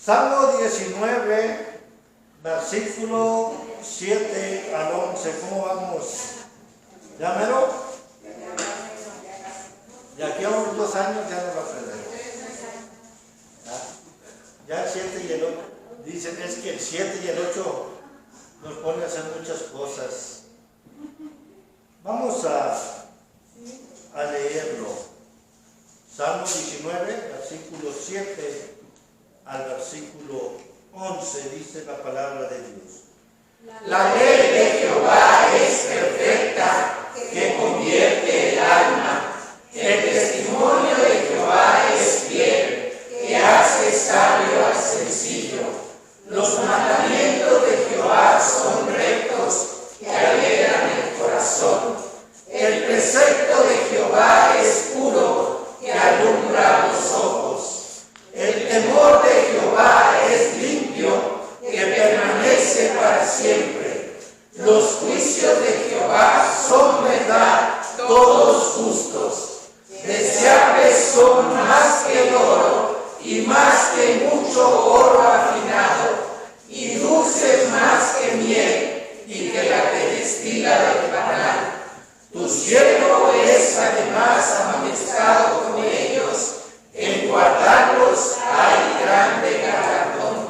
Salmo 19, versículo 7 al 11. ¿Cómo vamos? ¿Ya mero? De aquí a unos 2 años ya no lo aprenderemos. Ya el 7 y el 8. Dicen es que el 7 y el 8 nos pone a hacer muchas cosas. Vamos a leerlo. Salmo 19, versículo 7 al versículo 11, dice la palabra de Dios. La ley de Jehová es perfecta, que convierte el alma. El testimonio de Jehová es fiel, que hace sabio al sencillo. Los mandamientos de Jehová son rectos, que alegran el corazón. El precepto de Jehová es puro, que alumbra los ojos. El temor de Jehová es limpio, que permanece para siempre. Los juicios de Jehová son verdad, todos justos. Deseables son más que el oro, y más que mucho oro afinado, y dulces más que miel, y que la que destila del panal. Tu siervo es además amonestado con ellos, en guardarlos hay grande galardón.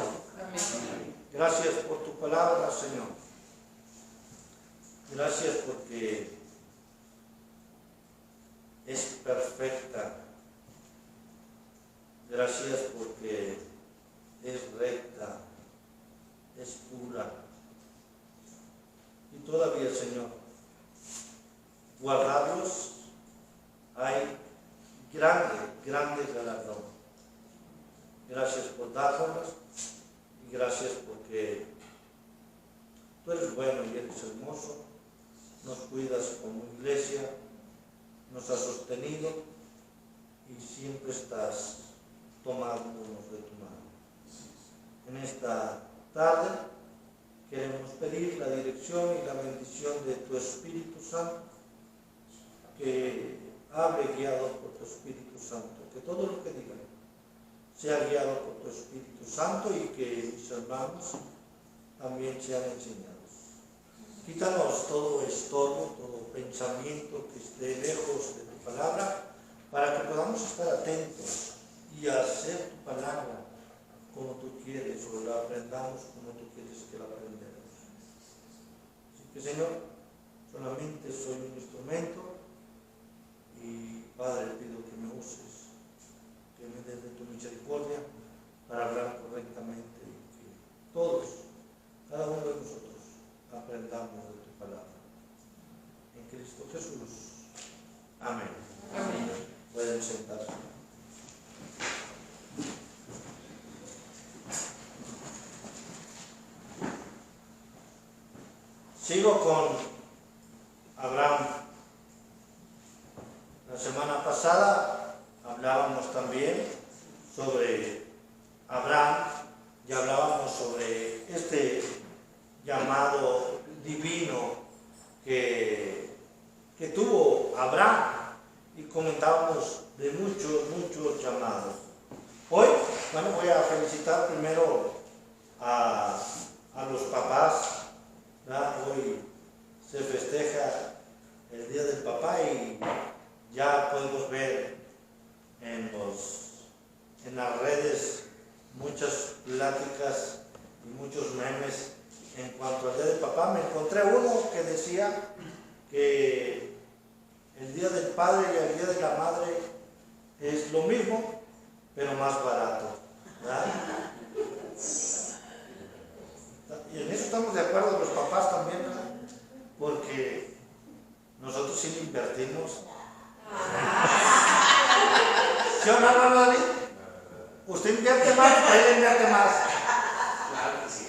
Gracias por tu palabra, Señor. Gracias porque es perfecta. Gracias porque es recta, es pura. Y todavía, Señor, guardarlos hay grande galardón. Gracias por dárnoslas y gracias porque tú eres bueno y eres hermoso. Nos cuidas como iglesia, nos has sostenido y siempre estás tomándonos de tu mano. En esta tarde queremos pedir la dirección y la bendición de tu Espíritu Santo, que hable guiado por tu Espíritu Santo, que todo lo que diga sea guiado por tu Espíritu Santo y que mis hermanos también sean enseñados. Quítanos todo estorbo, todo pensamiento que esté lejos de tu palabra, para que podamos estar atentos y hacer tu palabra como tú quieres, o la aprendamos como tú quieres que la aprendamos. Así que, Señor, solamente soy un instrumento y, Padre, pido que me uses, que me des de tu misericordia para hablar correctamente y que todos, cada uno de nosotros, aprendamos de tu palabra. En Cristo Jesús. Amén. Amén. Pueden sentarse. Sigo con Abraham. La semana pasada hablábamos también sobre Abraham y hablábamos sobre este llamado divino que tuvo Abraham y comentábamos de muchos llamados. Hoy, voy a felicitar primero a los papás. Hoy se festeja el Día del Papá y ya podemos ver en las redes muchas pláticas y muchos memes en cuanto al Día del Papá. Me encontré uno que decía que el Día del Padre y el Día de la Madre es lo mismo, pero más barato, ¿verdad? Y en eso estamos de acuerdo los papás también, ¿verdad? Porque nosotros sí le invertimos. ¿Sí o no, David? ¿Usted invierte más o él invierte más?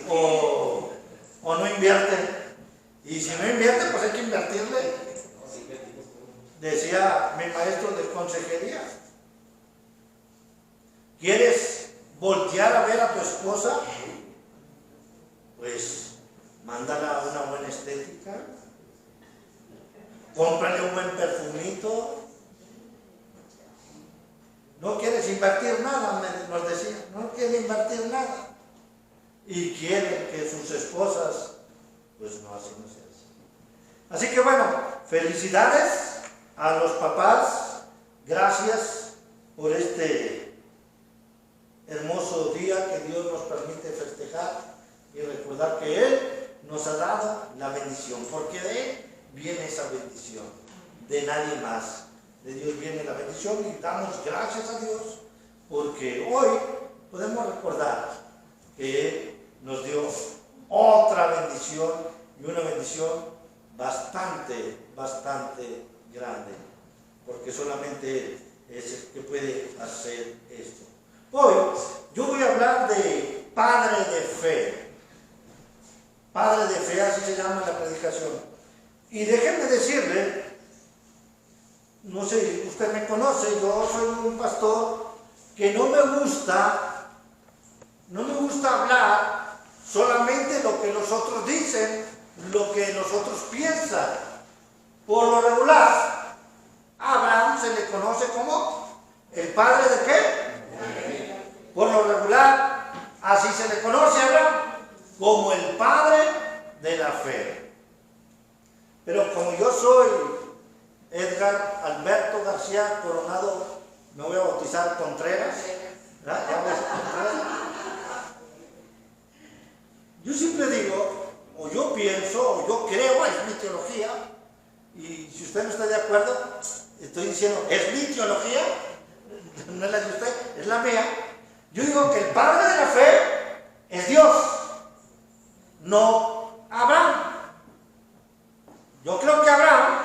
O no invierte. Y si no invierte, pues hay que invertirle. Decía mi maestro de consejería. ¿Quieres voltear a ver a tu esposa? Pues mándala una buena estética. Cómprale un buen perfumito. No quieres invertir nada, nos decía. No quieres invertir nada. y quieren que sus esposas, pues no, así no se hace. Así que bueno, felicidades a los papás, gracias por este hermoso día que Dios nos permite festejar y recordar que Él nos ha dado la bendición, porque de Él viene esa bendición, de nadie más. De Dios viene la bendición y damos gracias a Dios porque hoy podemos recordar que Él nos dio otra bendición y una bendición bastante grande, porque solamente Él es el que puede hacer esto. Hoy yo voy a hablar de padre de fe. Padre de fe, así se llama la predicación. Y déjenme decirle, no sé, usted me conoce, yo soy un pastor que no me gusta hablar solamente lo que los otros dicen, lo que los otros piensan. Por lo regular, a Abraham se le conoce como el padre de qué. Por lo regular, así se le conoce a Abraham, como el padre de la fe. Pero como yo soy Edgar Alberto García Coronado, me voy a bautizar Contreras, ¿verdad? ¿Ya ves, Contreras? Yo siempre digo, o yo pienso, o yo creo, es mi teología, y si usted no está de acuerdo, estoy diciendo, es mi teología, no es la de usted, es la mía. Yo digo que el padre de la fe es Dios, no Abraham. Yo creo que Abraham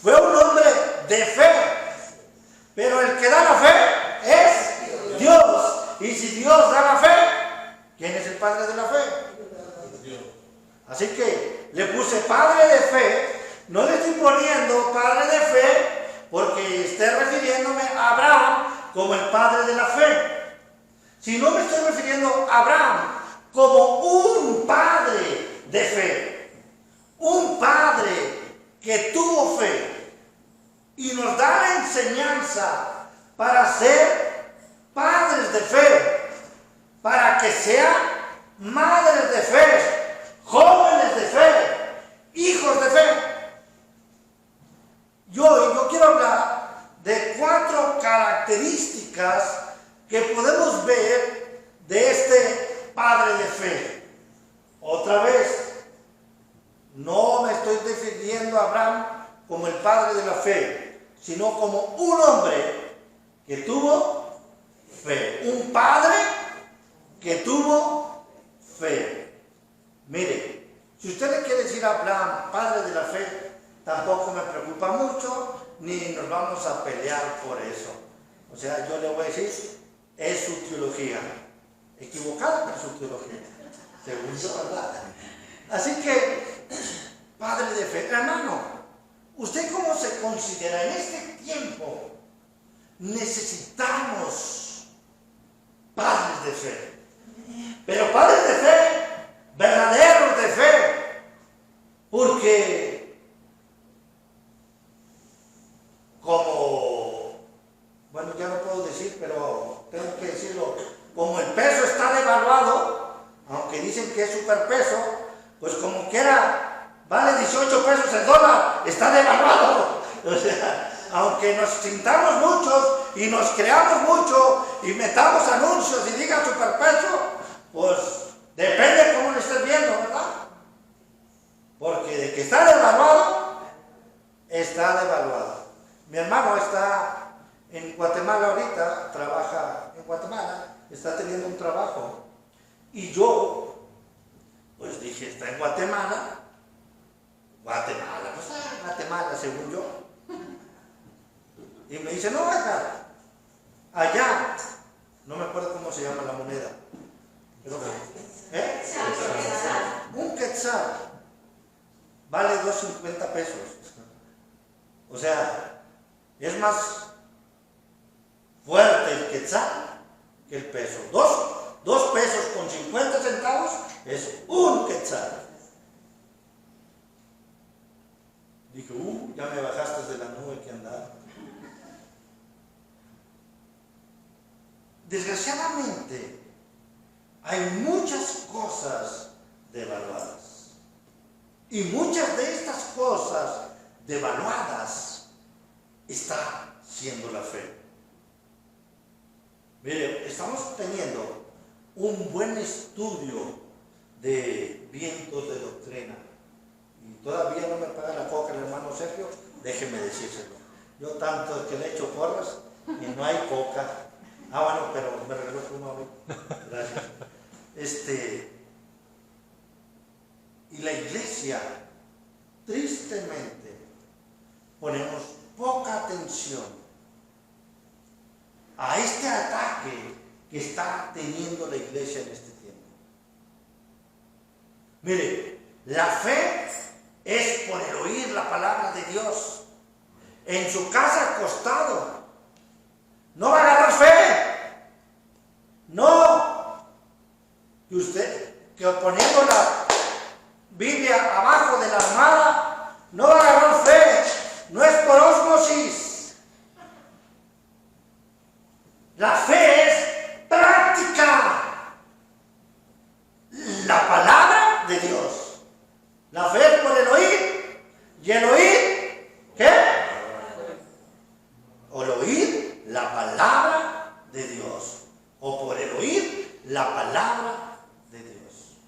fue un hombre de fe, pero el que da la fe es Dios. Y si Dios da la fe, ¿quién es el padre de la fe? Dios. Así que le puse padre de fe, no le estoy poniendo padre de fe porque esté refiriéndome a Abraham como el padre de la fe. Si no me estoy refiriendo a Abraham como un padre de fe, un padre que tuvo fe y nos da la enseñanza para ser padres de fe, para que sean madres de fe, jóvenes de fe, hijos de fe. Yo quiero hablar de 4 características que podemos ver de este padre de fe. Otra vez, no me estoy definiendo a Abraham como el padre de la fe, sino como un hombre que tuvo fe, un padre que tuvo fe. Mire, si usted le quiere decir a Abraham padre de la fe, tampoco me preocupa mucho, ni nos vamos a pelear por eso. O sea, yo le voy a decir, es su teología, equivocada con su teología, según yo, ¿verdad? Así que, padre de fe, hermano, ¿usted cómo se considera en este tiempo? Necesitamos padres de fe, pero padres de fe, verdaderos de fe, porque como, bueno, ya no puedo decir, pero tengo que decirlo, como el peso está devaluado, aunque dicen que es superpeso, pues como quiera, vale 18 pesos el dólar, está devaluado. O sea, aunque nos sintamos muchos y nos creamos mucho y metamos anuncios y diga superpeso, pues depende cómo lo estés viendo, ¿verdad? Porque de que está devaluado, está devaluado. Mi hermano está en Guatemala ahorita, trabaja en Guatemala, está teniendo un trabajo. Y yo, pues dije, está en Guatemala, pues Guatemala, según yo. Y me dice, no, allá, no me acuerdo cómo se llama la moneda. Un quetzal vale 2.50 pesos. O sea, es más fuerte el quetzal que el peso. Dos pesos con 50 centavos es un quetzal. Dije, ya me bajaste de la nube que andaba. Desgraciadamente, hay muchas cosas devaluadas. Y muchas de estas cosas devaluadas está siendo la fe. Mire, estamos teniendo un buen estudio de vientos de doctrina. Y todavía no me paga la coca el hermano Sergio, déjeme decírselo. Yo tanto que le echo porras y no hay coca. Bueno, pero me regaló uno a mí. Gracias. Y la iglesia, tristemente, ponemos poca atención a este ataque que está teniendo la iglesia en este tiempo. Mire, la fe es por el oír la palabra de Dios. En su casa acostado, no va a agarrar fe. No. Que poniendo la Biblia abajo de la almohada, no va a agarrar fe. No es por ósmosis. La fe es práctica. La palabra de Dios. La fe es por el oír. ¿Y el oír qué? O el oír la palabra de Dios. O por el oír la palabra de Dios.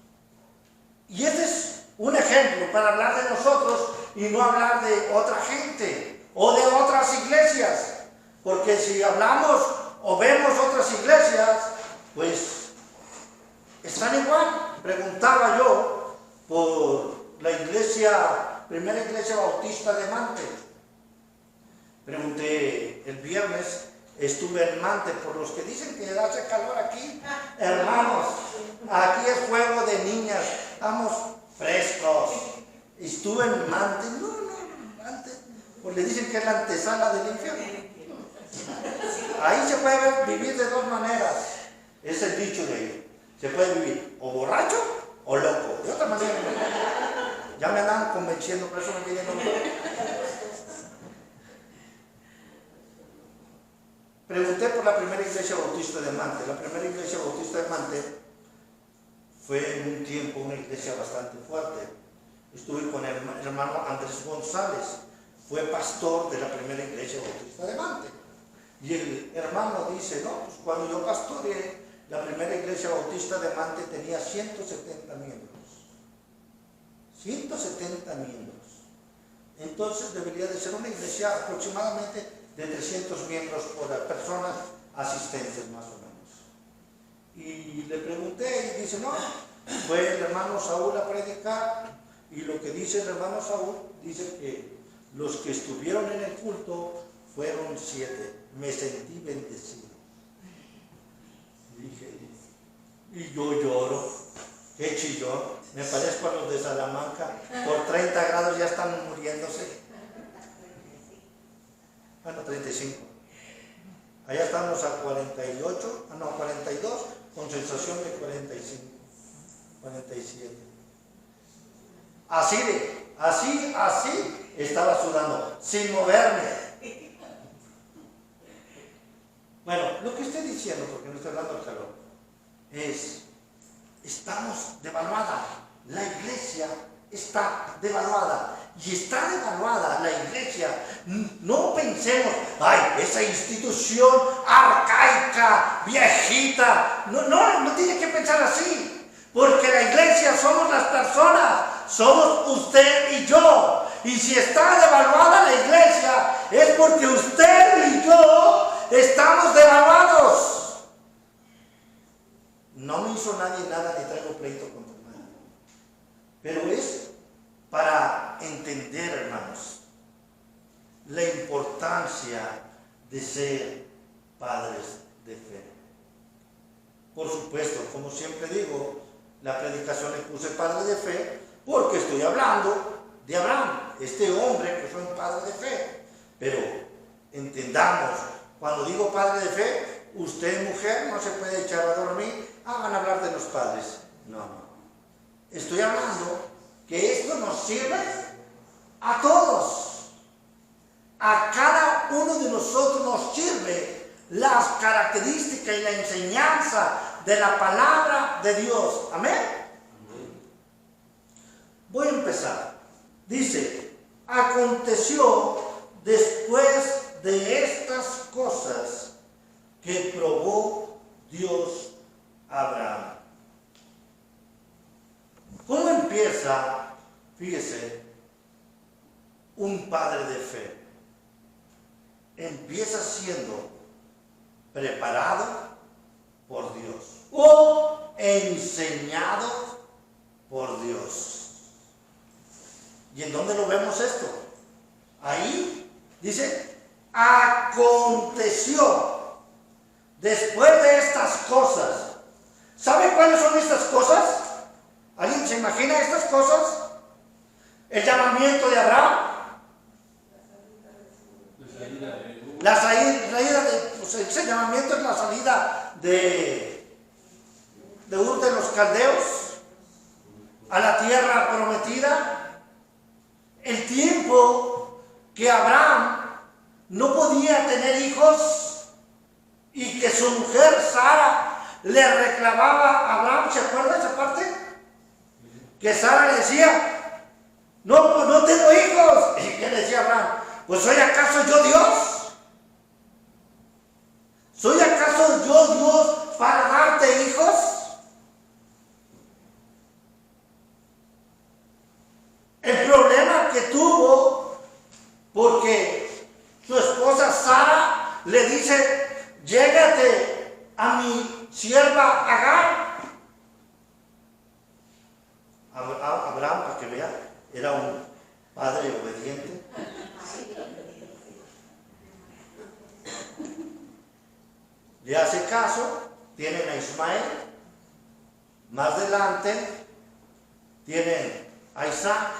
Y este es un ejemplo para hablar de nosotros y no hablar de otra gente o de otras iglesias. Porque si hablamos o vemos otras iglesias, pues están igual. Preguntaba yo por la primera iglesia bautista de Mante. Pregunté el viernes, estuve en Mante, por los que dicen que hace calor aquí, hermanos, aquí es juego de niñas, estamos frescos. Estuve en Mante, Mante, pues le dicen que es la antesala del infierno. Ahí se puede vivir de dos maneras, es el dicho de ellos. Se puede vivir o borracho o loco, de otra manera no. Ya me andan convenciendo, por eso me piden loco. Pregunté por la primera iglesia bautista de Mante. La primera iglesia bautista de Mante fue en un tiempo una iglesia bastante fuerte. Estuve con el hermano Andrés González, fue pastor de la primera iglesia bautista de Mante. Y el hermano dice, no, pues cuando yo pastoreé, la primera iglesia bautista de Mante tenía 170 miembros. 170 miembros. Entonces debería de ser una iglesia aproximadamente de 300 miembros por personas asistentes más o menos. Y le pregunté y dice, no, fue el hermano Saúl a predicar y lo que dice el hermano Saúl, dice que los que estuvieron en el culto fueron 7. Me sentí bendecido. Dije, y yo lloro, qué chillón, me parezco a los de Salamanca, por 30 grados ya están muriéndose. Bueno, 35. Allá estamos a 48, 42, con sensación de 45, 47. Así estaba sudando, sin moverme. Bueno, lo que estoy diciendo, porque no estoy hablando del calor, estamos devaluada. La iglesia está devaluada. Y está devaluada la iglesia. No pensemos, ay, esa institución arcaica, viejita. No tiene que pensar así. Porque la iglesia somos las personas, somos usted y yo. Y si está devaluada la iglesia, es porque usted y yo estamos devaluados. No me hizo nadie nada, ni traigo pleito contra nadie. Pero es para entender, hermanos, la importancia de ser padres de fe. Por supuesto, como siempre digo, la predicación le puse padre de fe porque estoy hablando de Abraham, este hombre que fue un padre de fe. Pero entendamos, cuando digo padre de fe, usted mujer no se puede echar a dormir, van a hablar de los padres. No. Estoy hablando que esto nos sirve a todos. A cada uno de nosotros nos sirve las características y la enseñanza de la palabra de Dios. Amén. Voy a empezar. Dice, aconteció después de estas cosas que probó Dios a Abraham. ¿Cómo empieza, fíjese, un padre de fe? Empieza siendo preparado por Dios o enseñado por Dios. ¿Y en dónde lo vemos esto? Ahí dice, aconteció después de estas cosas. ¿Sabe cuáles son estas cosas? ¿Alguien se imagina estas cosas? El llamamiento de Abraham. La salida pues ese llamamiento es la salida de Ur de los Caldeos a la tierra prometida. El tiempo que Abraham no podía tener hijos y que su mujer Sara le reclamaba a Abraham. ¿Se acuerda esa parte? Que Sara le decía, no, pues no tengo hijos. ¿Y qué le decía Abraham? Pues ¿soy acaso yo Dios? ¿Soy acaso yo Dios para darte hijos? El problema que tuvo, porque su esposa Sara le dice, llégate a mi sierva Agar. Abraham, para que vea, era un padre obediente. Le hace caso, tienen a Ismael, más adelante tienen a Isaac,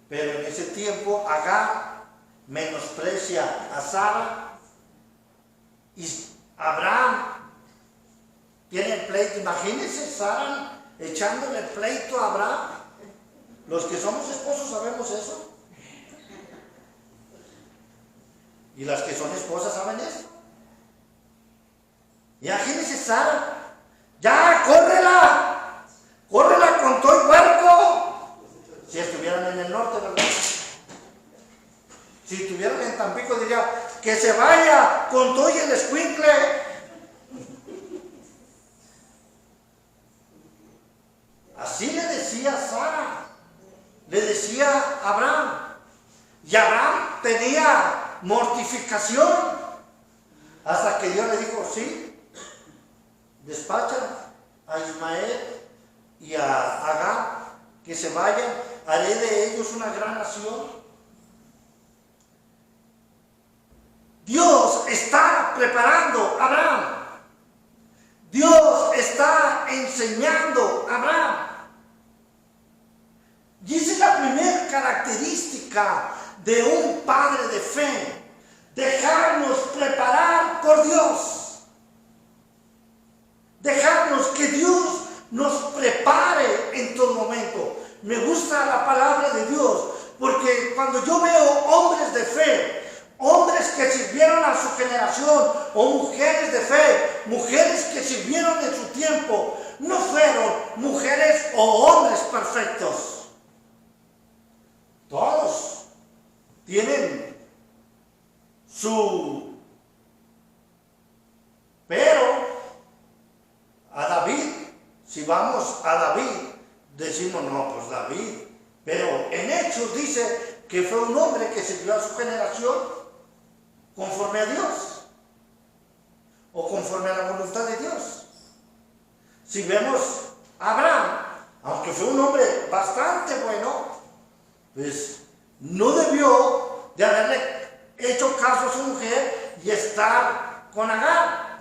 pero en ese tiempo Agar menosprecia a Sara y Abraham tiene el pleito. Imagínense Sara echándole el pleito a Abraham. Los que somos esposos sabemos eso. Y las que son esposas saben eso. Imagínense Sara, ya, córrela con todo el barco. Si estuvieran en el norte, ¿verdad? Si estuvieran en Tampico, diría, que se vaya con todo y el escuincle. Así le decía Sara, le decía a Abraham. Y Abraham tenía mortificación, hasta que Dios le dijo, sí, despacha a Ismael y a Agar, que se vayan, haré de ellos una gran nación. Dios está preparando a Abraham. Dios está enseñando a Abraham. Y esa es la primera característica de un padre de fe: dejarnos preparar por Dios. Dejarnos que Dios nos prepare en todo momento. Me gusta la palabra de Dios, porque cuando yo veo hombres de fe, hombres que sirvieron a su generación, o mujeres de fe, mujeres que sirvieron en su tiempo, no fueron mujeres o hombres perfectos. Todos tienen su... Pero a David, si vamos a David, decimos, no, pues David. Pero en Hechos dice que fue un hombre que sirvió a su generación conforme a Dios, o conforme a la voluntad de Dios. Si vemos a Abraham, aunque fue un hombre bastante bueno, pues no debió de haberle hecho caso a su mujer y estar con Agar.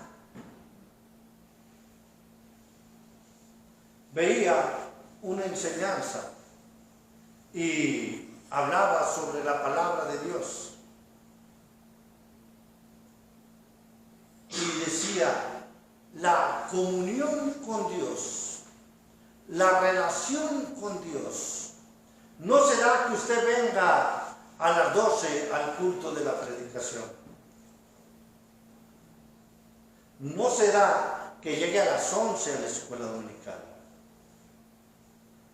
Veía una enseñanza y hablaba sobre la palabra de Dios. Y decía, la comunión con Dios, la relación con Dios, no será que usted venga a las 12 al culto de la predicación. No será que llegue a las 11 a la escuela dominical.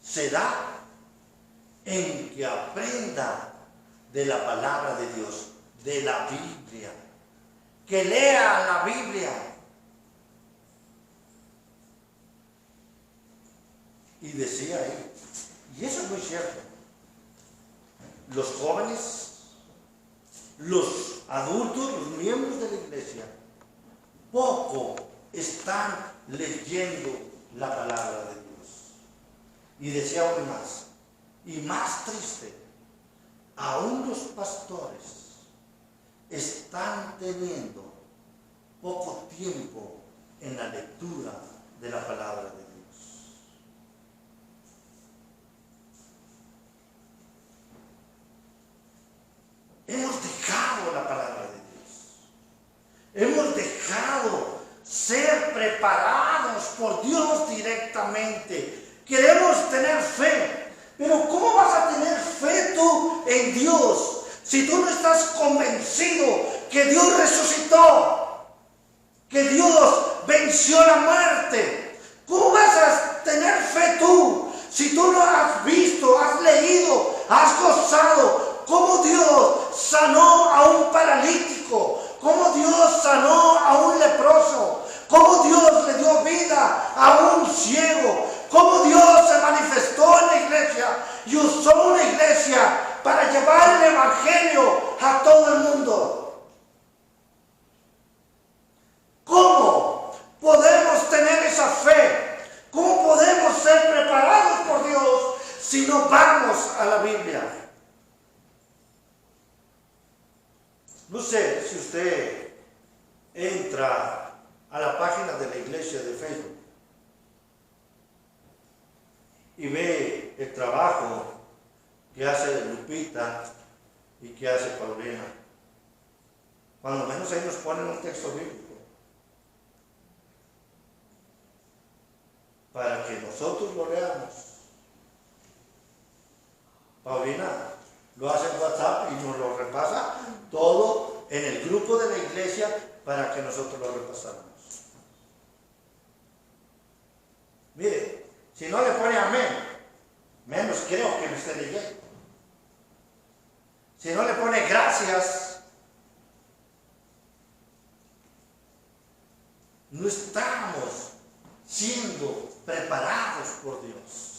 Se da en que aprenda de la palabra de Dios, de la Biblia, que lea la Biblia. Y decía ahí, y eso es muy cierto, los jóvenes, los adultos, los miembros de la iglesia, poco están leyendo la palabra de Dios. Y decía aún más, y más triste, aún los pastores están teniendo poco tiempo en la lectura de la palabra de Dios. Hemos dejado la palabra de Dios. Hemos dejado ser preparados por Dios directamente. Queremos tener fe. Pero ¿cómo vas a tener fe tú en Dios si tú no estás convencido que Dios resucitó? Que Dios venció la muerte. ¿Cómo vas a tener fe tú si tú no has visto, has leído, has gozado cómo Dios sanó a un paralítico, cómo Dios sanó a un leproso, cómo Dios le dio vida a un ciego, cómo Dios se manifestó en la iglesia y usó una iglesia para llevar el evangelio a todo el mundo? ¿Cómo podemos tener esa fe? ¿Cómo podemos ser preparados por Dios si no vamos a la Biblia? No sé si usted entra a la página de la iglesia de Facebook y ve el trabajo que hace Lupita y que hace Paulina. Cuando menos ahí nos ponen un texto bíblico para que nosotros lo leamos. Paulina lo hace en WhatsApp y nos lo repasa todo en el grupo de la iglesia para que nosotros lo repasamos. Mire, si no le pone amén, menos creo que me esté leyendo. Si no le pone gracias, no estamos siendo preparados por Dios.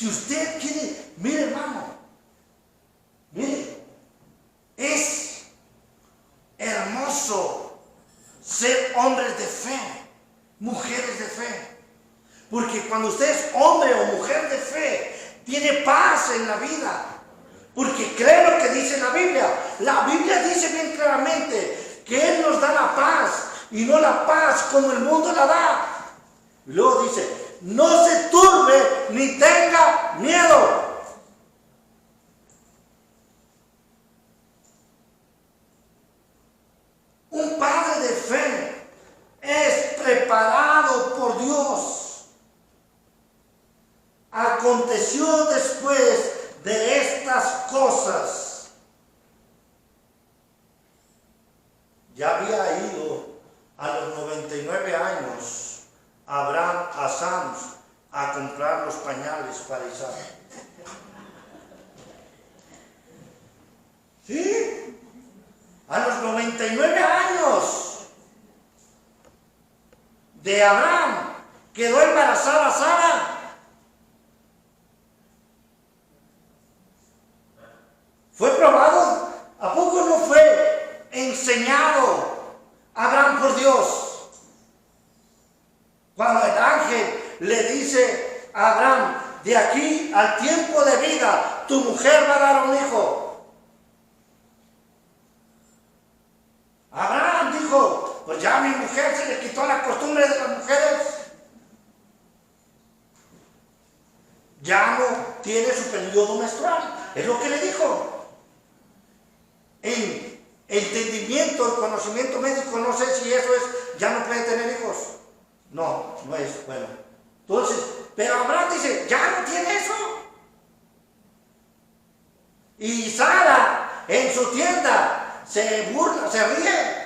Si usted quiere, mire hermano, mire, es hermoso ser hombres de fe, mujeres de fe. Porque cuando usted es hombre o mujer de fe, tiene paz en la vida. Porque cree lo que dice la Biblia. La Biblia dice bien claramente que Él nos da la paz y no la paz como el mundo la da. Y luego dice, no se turbe ni tenga miedo. Un padre de fe es preparado por Dios. Aconteció después de estas cosas. Ya había ido a los 99 años Abraham a Sams a comprar los pañales para Isaac. ¿Sí? A los 99 años de Abraham quedó embarazada Sara. Fue probado. ¿A poco no fue enseñado Abraham por Dios? Cuando el ángel le dice a Abraham, de aquí al tiempo de vida, tu mujer va a dar un hijo. Abraham dijo, pues ya a mi mujer se le quitó la costumbre de las mujeres. Ya no tiene su periodo menstrual. Es lo que le dijo. En entendimiento, en conocimiento médico, no sé si eso es, ya no puede tener hijos. No, no es bueno. Entonces, pero Abraham dice, ya no tiene eso. Y Sara en su tienda se burla, se ríe.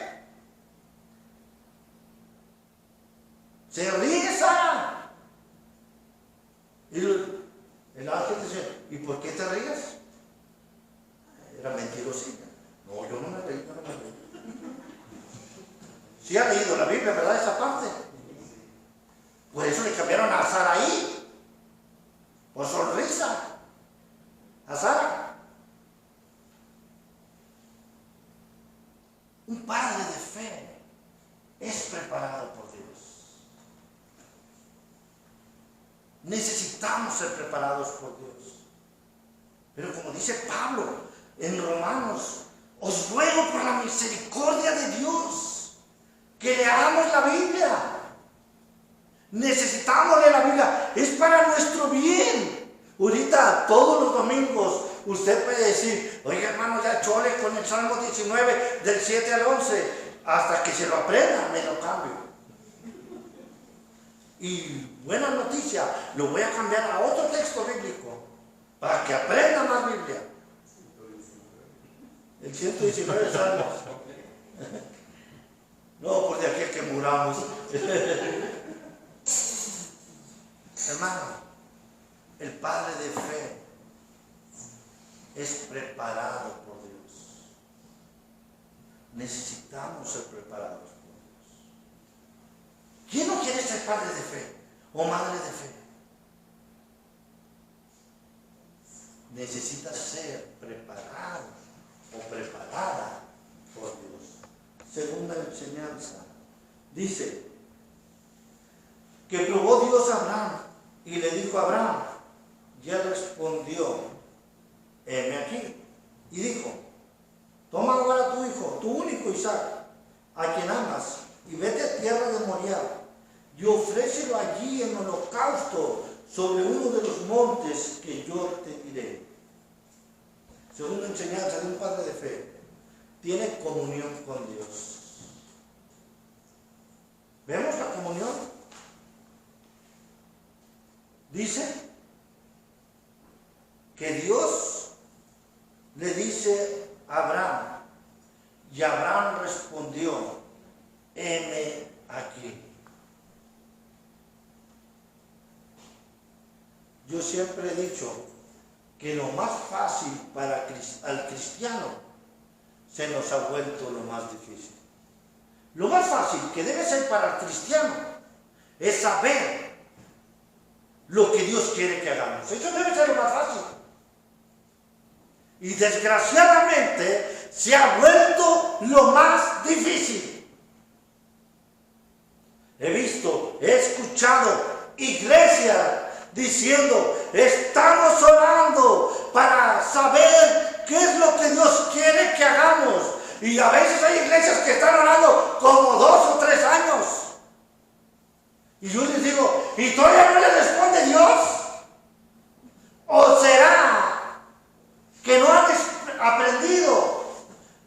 Se ríe Sara. Y el ángel dice, ¿y por qué te ríes? Era mentirosita. No, yo no me reí, yo no me reí. Sí ha leído la Biblia, ¿verdad? Esa parte. Por eso le cambiaron a Saraí. Por sonrisa. A Sara. Un padre de fe es preparado por Dios. Necesitamos ser preparados por Dios. Pero como dice Pablo en Romanos, os ruego por la misericordia de Dios que leamos la Biblia. Necesitamos leer la Biblia. Es para nuestro bien. Ahorita, todos los domingos, usted puede decir, oiga hermano, ya chole con el Salmo 19, del 7 al 11, hasta que se lo aprenda, me lo cambio. Y buena noticia, lo voy a cambiar a otro texto bíblico, para que aprenda más Biblia. El 119 Salmos. No, por de aquí que muramos. Hermano, el padre de fe es preparado por Dios. Necesitamos ser preparados por Dios. ¿Quién no quiere ser padre de fe o madre de fe? Necesita ser preparado o preparada por Dios. Segunda enseñanza. Dice que probó Dios a Abraham y le dijo a Abraham, ya respondió, heme aquí. Y dijo, toma ahora a tu hijo, tu único Isaac, a quien amas, y vete a tierra de Moriah, y ofrécelo allí en holocausto sobre uno de los montes que yo te diré. Segunda enseñanza de un padre de fe, tiene comunión con Dios. ¿Vemos la comunión? Dice que Dios le dice a Abraham, y Abraham respondió, heme aquí. Yo siempre he dicho que lo más fácil para al cristiano se nos ha vuelto lo más difícil. Lo más fácil que debe ser para el cristiano es saber lo que Dios quiere que hagamos. Eso debe ser lo más fácil. Y desgraciadamente se ha vuelto lo más difícil. He escuchado iglesias diciendo, estamos orando para saber qué es lo que Dios quiere que hagamos. Y a veces hay iglesias que están orando como 2 o 3 años. Y yo les digo, ¿y todavía no le responde Dios? ¿O será que no han aprendido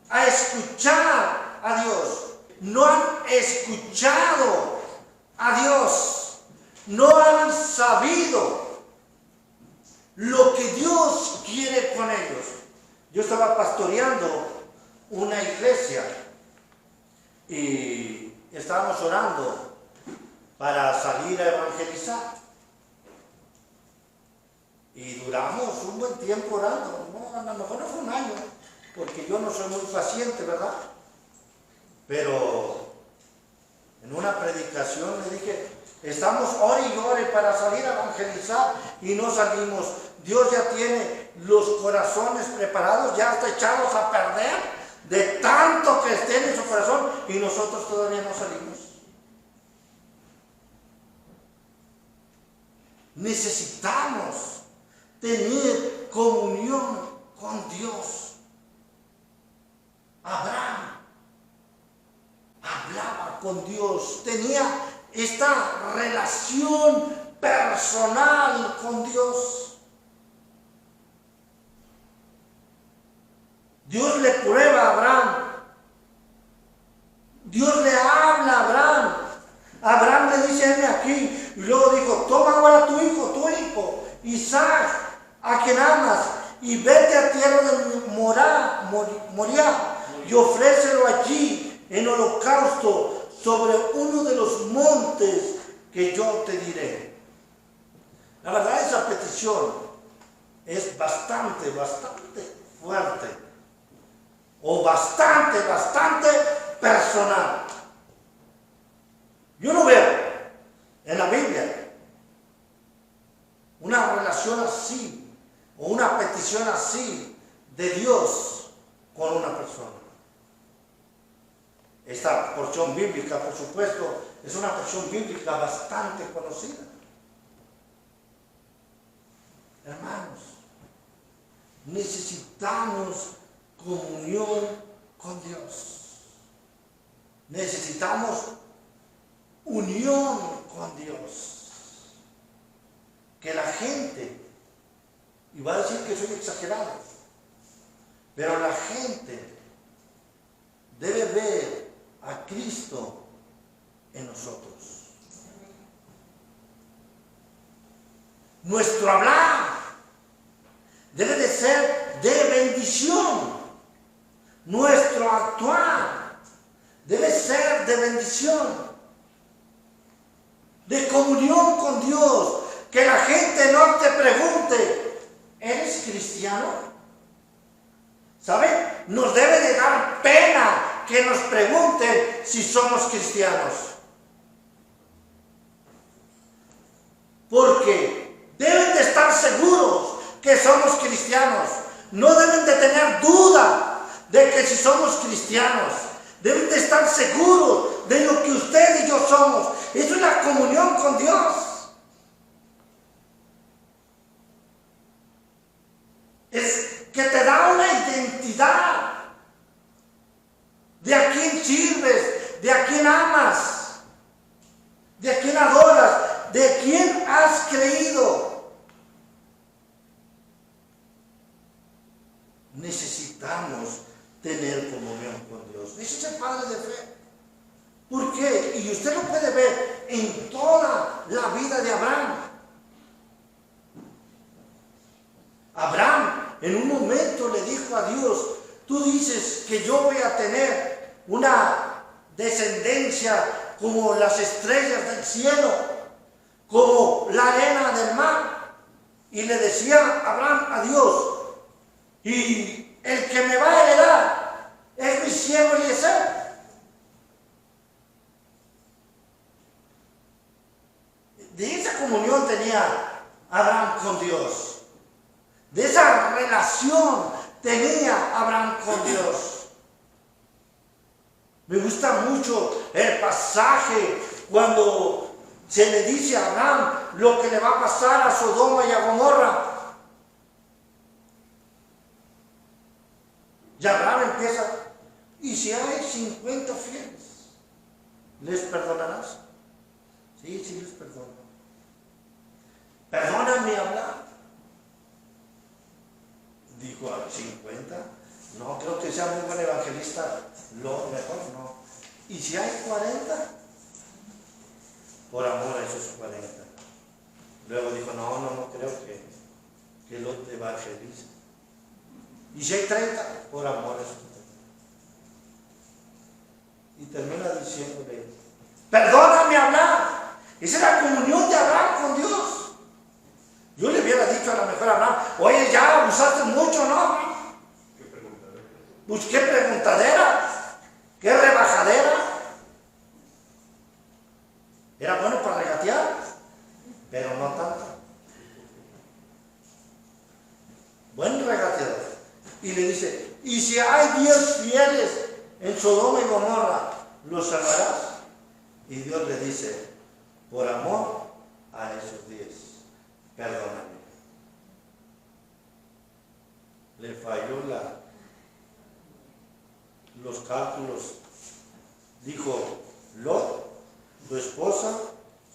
a escuchar a Dios? No han escuchado a Dios. No han sabido lo que Dios quiere con ellos. Yo estaba pastoreando una iglesia y estábamos orando para salir a evangelizar. Y duramos un buen tiempo orando. No, a lo mejor no fue un año, porque yo no soy muy paciente, ¿verdad? Pero en una predicación le dije, estamos ore y ore para salir a evangelizar y no salimos. Dios ya tiene los corazones preparados, ya está echados a perder de tanto que estén en su corazón y nosotros todavía no salimos. Necesitamos tener comunión con Dios. Abraham hablaba con Dios, tenía esta relación personal con Dios. Dios le prueba a Abraham. Dios le habla a Abraham. Abraham le dice, heme aquí. Y luego dijo, toma ahora tu hijo, Isaac, a quien amas, y vete a tierra de Moriah, y ofrécelo allí en holocausto sobre uno de los montes que yo te diré. La verdad, esa petición es bastante fuerte, o bastante personal. Yo no veo en la Biblia una relación así, o una petición así de Dios con una persona. Esta porción bíblica, por supuesto, es una porción bíblica bastante conocida. Hermanos, necesitamos comunión con Dios. Necesitamos unión con Dios. Que la gente, y va a decir que soy exagerado, pero la gente debe ver a Cristo en nosotros. Nuestro hablar debe de ser de bendición. Nuestro actuar debe ser de bendición, de comunión con Dios. Que la gente no te pregunte, ¿eres cristiano? ¿Sabe? Nos debe de dar pena que nos pregunten si somos cristianos. Porque deben de estar seguros que somos cristianos. No deben de tener duda de que si somos cristianos. Deben de estar seguros de lo que usted y yo somos. Eso es la comunión con Dios. Es que te da una identidad de a quién sirves, de a quién amas, de a quién adoras, de quién has creído. Necesitamos tener comunión con Dios. Ese es el padre de fe. ¿Por qué? Y usted lo puede ver en toda la vida de Abraham. Abraham en un momento le dijo a Dios, tú dices que yo voy a tener una descendencia como las estrellas del cielo, como la arena del mar. Y le decía Abraham a Dios, y el que me va a heredar es mi siervo Eliezer. De esa comunión tenía Abraham con Dios. De esa relación tenía Abraham con Dios. Me gusta mucho el pasaje cuando se le dice a Abraham lo que le va a pasar a Sodoma y a Gomorra. Y Abraham empieza, y si hay 50 fieles, ¿les perdonarás? Sí, sí les perdono. Perdóname hablar. Dijo, ¿a 50? No, creo que sea muy buen evangelista, lo mejor no. ¿Y si hay 40? Por amor a esos 40. Luego dijo, no creo que lo evangelice. ¿Y si hay 30? Por amor a esos 30. Y termina diciéndole, perdóname hablar. Esa es la comunión de Abraham con Dios. Yo le hubiera dicho a lo mejor a Abraham, oye, ya abusaste mucho, ¿no? ¿Qué preguntadera? Pues qué preguntadera, qué rebajadera. Era bueno para regatear, pero no tanto. Buen regateador. Y le dice, y si hay 10 fieles en Sodoma y Gomorra, ¿los salvarás? Y Dios le dice, por amor a esos 10. Perdóname. Le falló los cálculos. Dijo, Lot, tu esposa,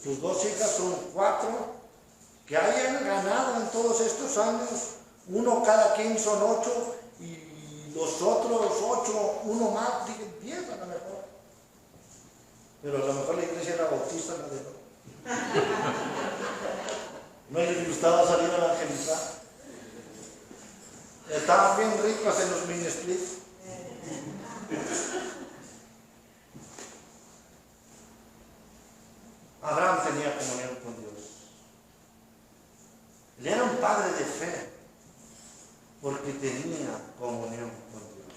sus 2 hijas son 4, que hayan ganado en todos estos años, uno cada quien son 8, y los otros 8, uno más, dije 10 a lo mejor. Pero a lo mejor la iglesia era bautista, la de Lot. No les gustaba salir a evangelizar. Estaban bien ricos en los mini-splits. Abraham tenía comunión con Dios. Él era un padre de fe porque tenía comunión con Dios.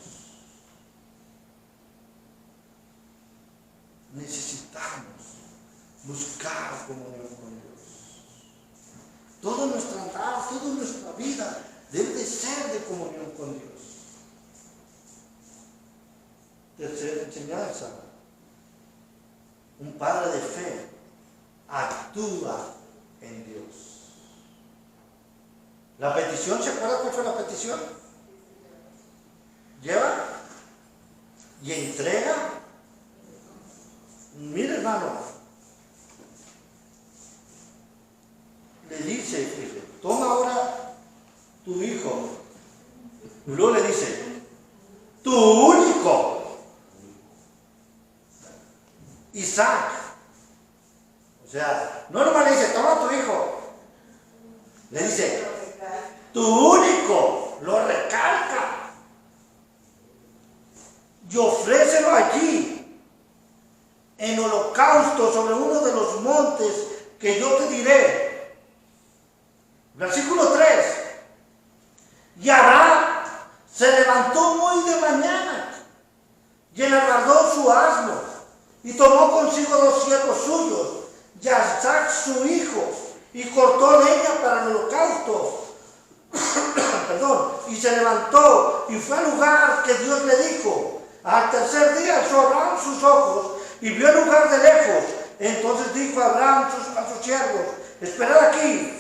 Necesitamos buscar comunión con Dios. Todo nuestro andar, toda nuestra vida debe de ser de comunión con Dios. Tercera enseñanza. Un padre de fe actúa en Dios. La petición, ¿se acuerda cuál fue la petición? Lleva y entrega. Mire, hermano, le dice, toma ahora tu hijo. Y luego le dice, tu único Isaac. O sea, no nomás le dice, toma tu hijo. Le dice, tu único, lo recalca. Y ofrécelo allí, en holocausto, sobre uno de los montes que yo te diré. Versículo 3. Y Abraham se levantó muy de mañana y enargardó su asno y tomó consigo 2 siervos suyos y a Isaac su hijo y cortó leña para el holocausto. Perdón, y se levantó y fue al lugar que Dios le dijo. Al tercer día alzó Abraham sus ojos y vio el lugar de lejos. Entonces dijo Abraham a sus siervos, esperad aquí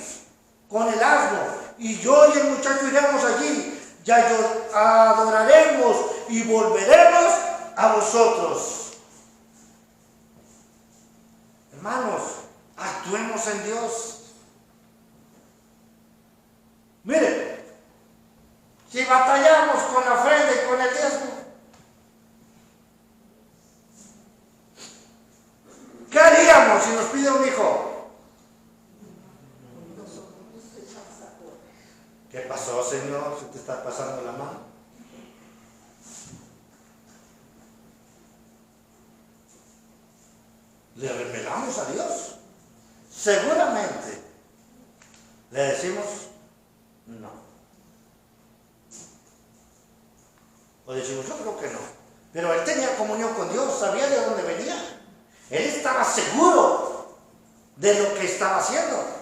con el asno, y yo y el muchacho iremos allí, y adoraremos y volveremos a vosotros. Hermanos, actuemos en Dios. Miren, si batallamos con la ofrenda y con el diezmo, ¿qué haríamos si nos pide un hijo? ¿Qué pasó, Señor? ¿Se te está pasando la mano? ¿Le revelamos a Dios? Seguramente le decimos no. O decimos, yo creo que no. Pero él tenía comunión con Dios, sabía de dónde venía. Él estaba seguro de lo que estaba haciendo.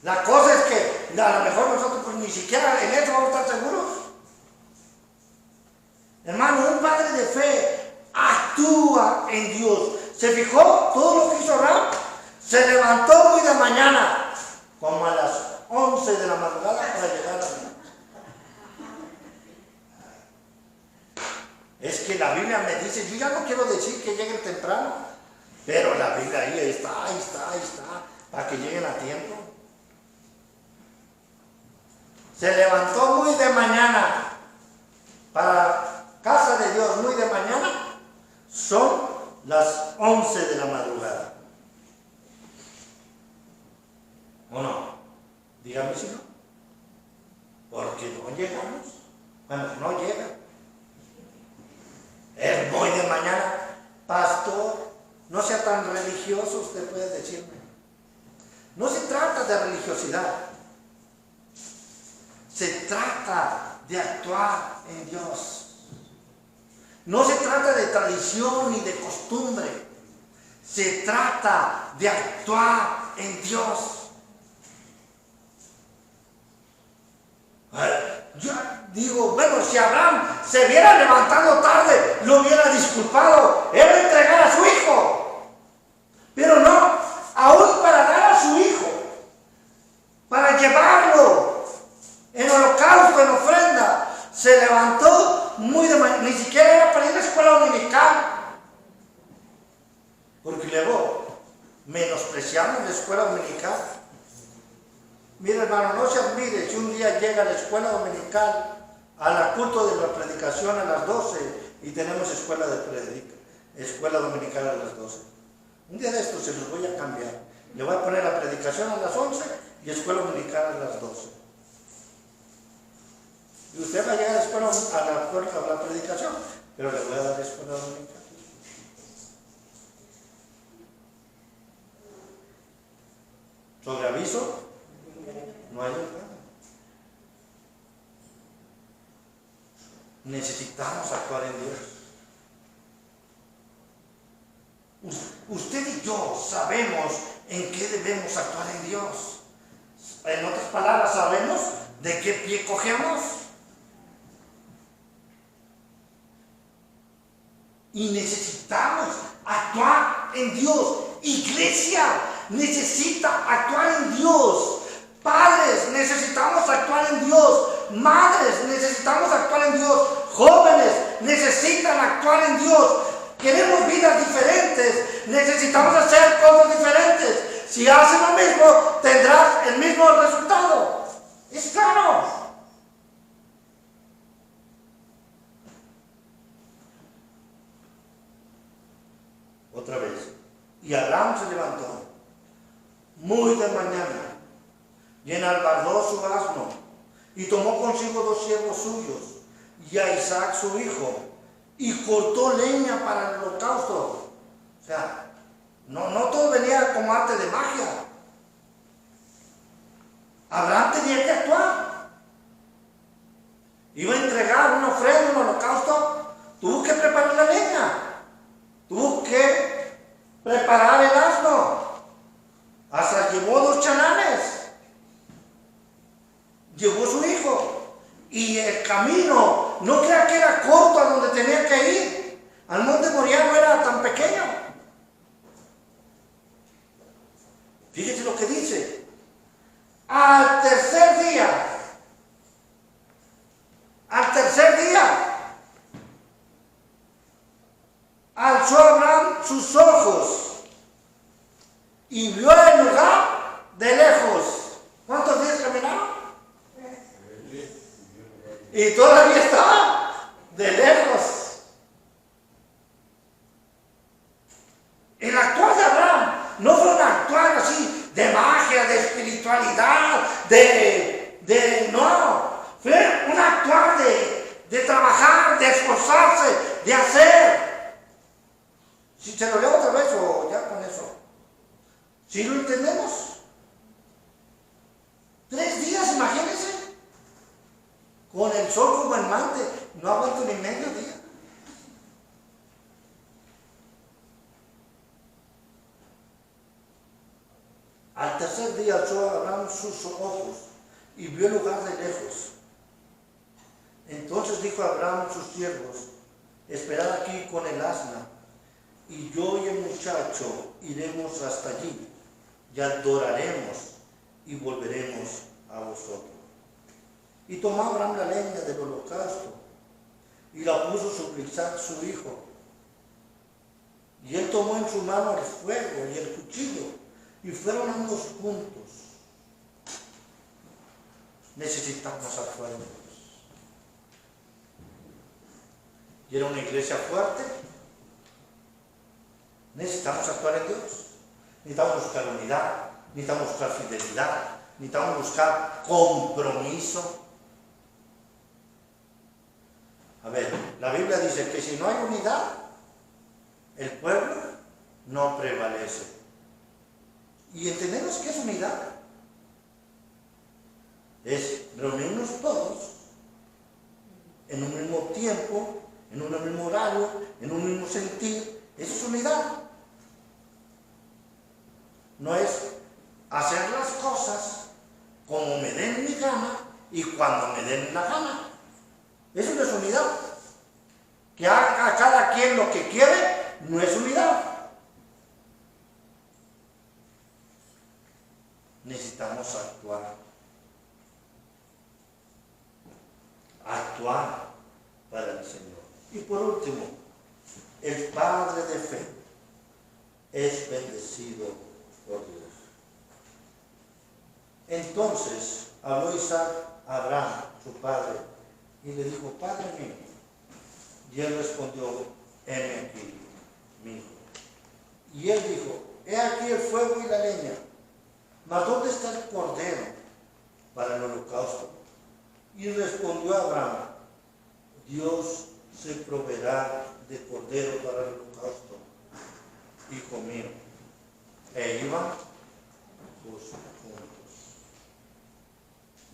La cosa es que a lo mejor nosotros pues, ni siquiera en eso vamos a estar seguros. Hermano, un padre de fe actúa en Dios. ¿Se fijó todo lo que hizo Abraham? Se levantó muy de mañana, como a las 11 de la madrugada para llegar a la... Es que la Biblia me dice, yo ya no quiero decir que lleguen temprano, pero la Biblia ahí está, para que lleguen a tiempo. Se levantó muy de mañana, para casa de Dios muy de mañana, son las 11 de la madrugada. ¿O no? Dígame si no. Porque no llegamos. Bueno, no llega. Es muy de mañana. Pastor, no sea tan religioso, usted puede decirme. No se trata de religiosidad. Se trata de actuar en Dios. No se trata de tradición ni de costumbre. Se trata de actuar en Dios. Yo digo, bueno, si Abraham se hubiera levantado tarde, lo hubiera disculpado. Él le entregara a su hijo. Pero no, aún para dar a su hijo, para llevarlo en holocausto, en ofrenda, se levantó muy de mañana, ni siquiera era para ir a la escuela dominical. Porque luego menospreciamos la escuela dominical. Mira, hermano, no se admire si un día llega a la escuela dominical, al culto de la predicación a las 12 y tenemos escuela dominical a las 12. Un día de estos se los voy a cambiar. Le voy a poner la predicación a las 11 y escuela dominical a las 12. Y usted va a llegar a la escuela, a la predicación, pero le voy a dar escuela dominical. Sobre aviso, no hay lugar. Necesitamos actuar en Dios. Usted y yo sabemos en qué debemos actuar en Dios. En otras palabras, sabemos de qué pie cogemos. Y necesitamos actuar en Dios. Iglesia necesita actuar en Dios. Padres, necesitamos actuar en Dios. Madres, necesitamos actuar en Dios. Jóvenes, necesitan actuar en Dios. Queremos vidas diferentes. Necesitamos hacer cosas diferentes. Si haces lo mismo, tendrás el mismo resultado. Es claro. Otra vez. Y Abraham se levantó muy de mañana y enalbardó su asno y tomó consigo 2 siervos suyos y a Isaac su hijo y cortó leña para el holocausto. O sea, no todo venía como arte de magia. Abraham tenía que actuar. Iba a entregar una ofrenda, un holocausto. Tuvo que preparar la leña. Tuvo que preparar el asno. Hasta llevó 2 chalanes. Llevó su hijo. Y el camino, no crea que era corto a donde tenía que ir. Al monte Moriah no era tan pequeño. Fíjese lo que dice. Al tercer día, alzó Abraham sus ojos y vio el lugar de lejos. ¿Cuántos días caminaron? Y todavía estaba de lejos. El actuar de Abraham no fue un actuar así de magia, de espiritualidad, no. Fue un actuar de trabajar, de esforzarse, de hacer. Si se lo leo otra vez o ya con eso. ¿Sí lo entendemos? 3 días, imagínense. Con el sol como hermante, no aguanto ni medio día. Al tercer día alzó Abraham sus ojos y vio el lugar de lejos. Entonces dijo Abraham a sus siervos: esperad aquí con el asna, y yo y el muchacho iremos hasta allí, y adoraremos y volveremos a vosotros. Y tomó Abraham la leña del holocausto y la puso sobre Isaac su hijo. Y él tomó en su mano el fuego y el cuchillo, y fueron ambos juntos. Necesitamos actuar en Dios. ¿Y era una iglesia fuerte? Necesitamos actuar en Dios. Necesitamos buscar unidad, necesitamos buscar fidelidad, necesitamos buscar compromiso. A ver, la Biblia dice que si no hay unidad, el pueblo no prevalece. Y entendemos que es unidad. Es reunirnos todos en un mismo tiempo, en un mismo horario, en un mismo sentir. Eso es unidad. No es hacer las cosas como me den mi gana y cuando me den la gana. Eso no es unidad. Que haga cada quien lo que quiere no es unidad. Necesitamos actuar. Actuar para el Señor. Y por último, el padre de fe es bendecido por Dios. Entonces habló Isaac a Abraham, su padre, y le dijo: Padre mío. Y él respondió: heme aquí, mi hijo. Y él dijo: he aquí el fuego y la leña, mas ¿dónde está el cordero para el holocausto? Y respondió Abraham: Dios se proveerá de cordero para el holocausto, hijo mío. E iban juntos.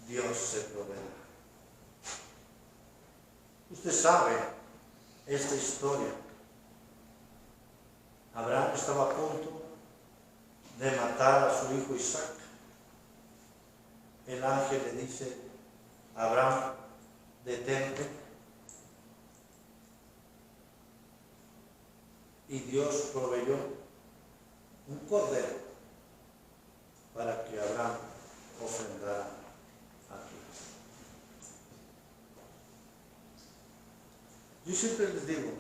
Dios se proveerá. Usted sabe esta historia. Abraham estaba a punto de matar a su hijo Isaac. El ángel le dice: Abraham, detente. Y Dios proveyó un cordero para que Abraham ofrendara a Dios. Yo siempre les digo,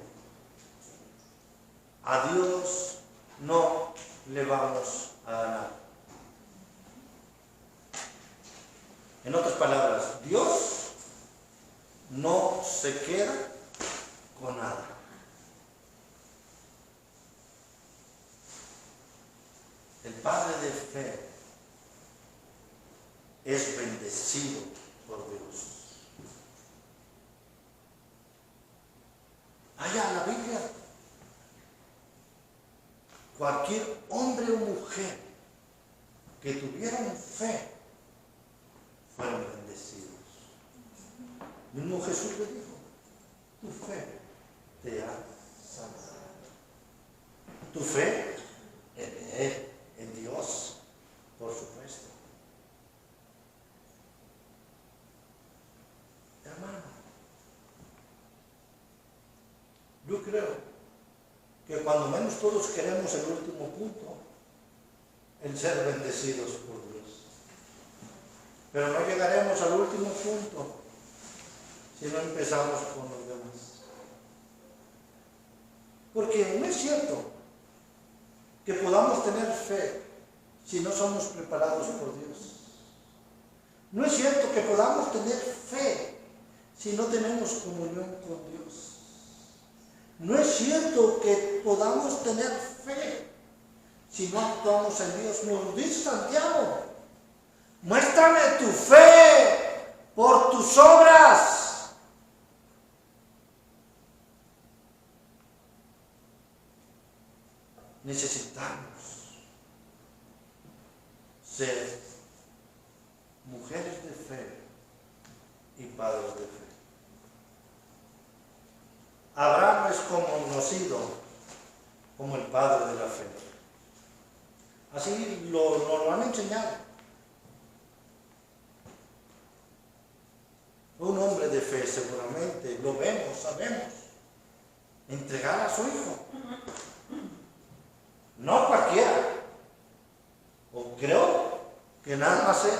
a Dios no le vamos a ganar. En otras palabras, Dios no se queda con nada. El padre de fe es bendecido por Dios. Allá en la Biblia, cualquier hombre o mujer que tuvieran fe fueron bendecidos. Mismo Jesús le dijo: tu fe te ha salvado. Tu fe en Él, en Dios, por supuesto. Hermano, yo creo que cuando menos todos queremos el último punto, el ser bendecidos por Dios. Pero no llegaremos al último punto si no empezamos con los demás. Porque no es cierto que podamos tener fe si no somos preparados por Dios. No es cierto que podamos tener fe si no tenemos comunión con Dios. No es cierto que podamos tener fe si no actuamos en Dios. Nos dice Santiago: muéstrame tu fe por tus obras. Necesitamos ser mujeres de fe y padres de fe. Abraham es conocido como el padre de la fe. Así lo han enseñado. Un hombre de fe, seguramente, lo vemos, sabemos. Entregar a su hijo. No cualquiera. O creo que nada más él.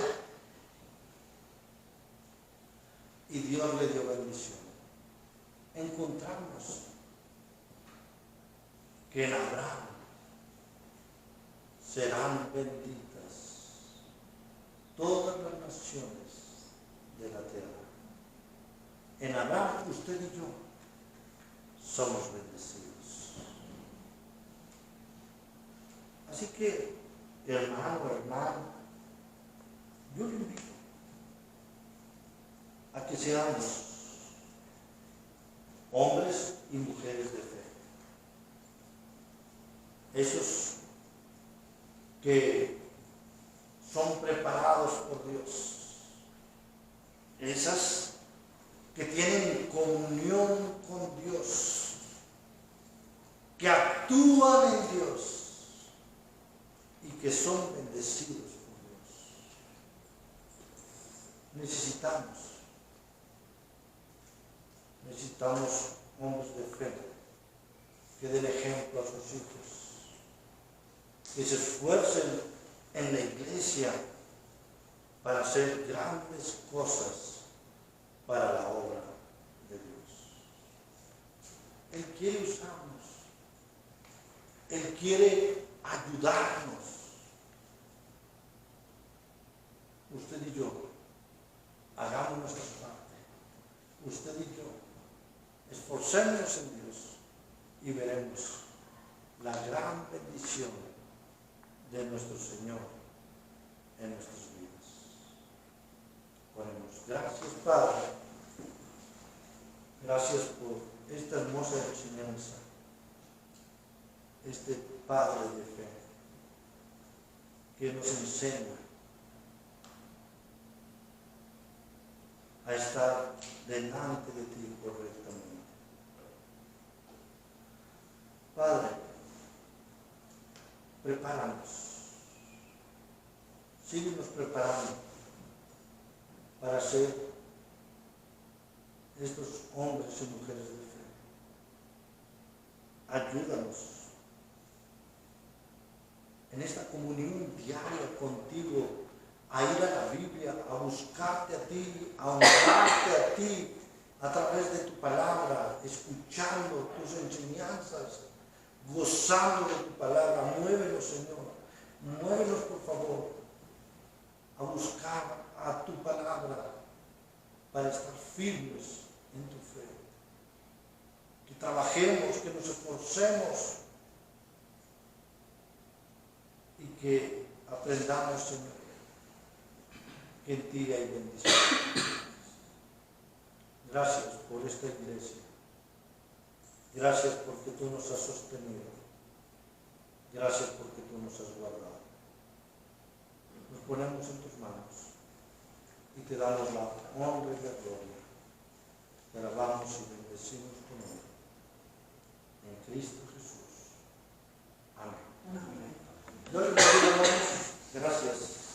Y Dios le dio bendición. Encontramos que en Abraham serán benditas todas las naciones de la tierra. En Abraham, usted y yo somos bendecidos. Así que, hermano, yo le invito a que seamos hombres y mujeres de fe. Esos que son preparados por Dios. Esas que tienen comunión con Dios. Que actúan en Dios. Y que son bendecidos por Dios. Necesitamos hombres de fe que den ejemplo a sus hijos, que se esfuercen en la iglesia para hacer grandes cosas para la obra de Dios. Él quiere usarnos, Él quiere ayudarnos. Usted y yo hagamos nuestra parte. Usted y yo esforcémonos en Dios y veremos la gran bendición de nuestro Señor en nuestras vidas. Oremos. Gracias, Padre. Gracias por esta hermosa enseñanza. Este Padre de fe que nos enseña a estar delante de ti correctamente. Padre, prepáranos, síguenos preparando para ser estos hombres y mujeres de fe. Ayúdanos en esta comunión diaria contigo, a ir a la Biblia, a buscarte a ti, a honrarte a ti a través de tu palabra, escuchando tus enseñanzas, gozando de tu palabra. Muévenos, Señor, muévenos por favor a buscar a tu palabra para estar firmes en tu fe. Que trabajemos, que nos esforcemos y que aprendamos, Señor, que en ti hay bendición. Gracias por esta iglesia. Gracias porque tú nos has sostenido. Gracias porque tú nos has guardado. Nos ponemos en tus manos y te damos la honra y la gloria. Te alabamos y bendecimos tu nombre. En Cristo Jesús. Amén. Yo les bendiga, hermanos. Gracias.